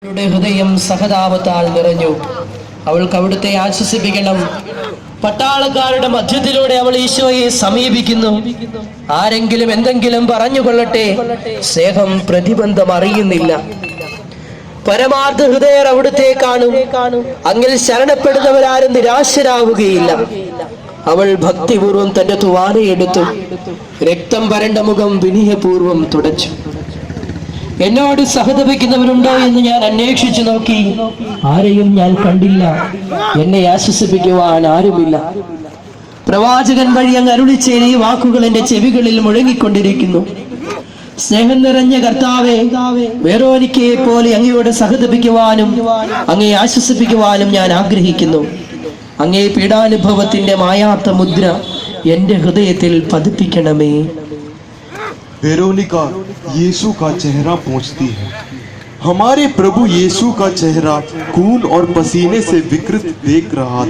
അവളുടെ ഹൃദയം സഹതാപത്താൽ നിറഞ്ഞു. അവൾക്ക് അവിടുത്തെ ആശ്വസിപ്പിക്കണം. പട്ടാളക്കാരുടെ മധ്യത്തിലൂടെ അവൾ ഈശോയെ സമീപിക്കുന്നു. ആരെങ്കിലും എന്തെങ്കിലും പറഞ്ഞുകൊള്ളട്ടെ, സ്നേഹം പ്രതിബന്ധം അറിയുന്നില്ല. പരമാർത്ഥ ഹൃദയർ അവിടുത്തെ കാണും. അങ്ങിൽ ശരണപ്പെടുന്നവരാരും നിരാശരാവുകയില്ല. അവൾ ഭക്തിപൂർവം തന്റെ തുവാലയെടുത്തു, രക്തം വരണ്ട മുഖം വിനയപൂർവം തുടച്ചു. എന്നോട് സഹതപിക്കുന്നവരുണ്ടോ എന്ന് ഞാൻ അന്വേഷിച്ചു നോക്കി, ആരെയും ഞാൻ കണ്ടില്ല. എന്നെ ആശ്വസിപ്പിക്കുവാൻ ആരുമില്ല. പ്രവാചകൻ വഴി അങ്ങ് അരുളിച്ചേന ഈ വാക്കുകൾ എന്റെ ചെവികളിൽ മുഴങ്ങിക്കൊണ്ടിരിക്കുന്നു. സ്നേഹം നിറഞ്ഞ കർത്താവേ, വെറോനിക്കയെ പോലെ അങ്ങയോട് സഹതപിക്കുവാനും അങ്ങയെ ആശ്വസിപ്പിക്കുവാനും ഞാൻ ആഗ്രഹിക്കുന്നു. അങ്ങേ പീഡാനുഭവത്തിന്റെ മായാത്ത മുദ്ര എന്റെ ഹൃദയത്തിൽ പതിപ്പിക്കണമേ. वेरोनिका यीशु का चेहरा पोंछती है। हमारे प्रभु यीशु का चेहरा खून और पसीने से विकृत देख रहा था।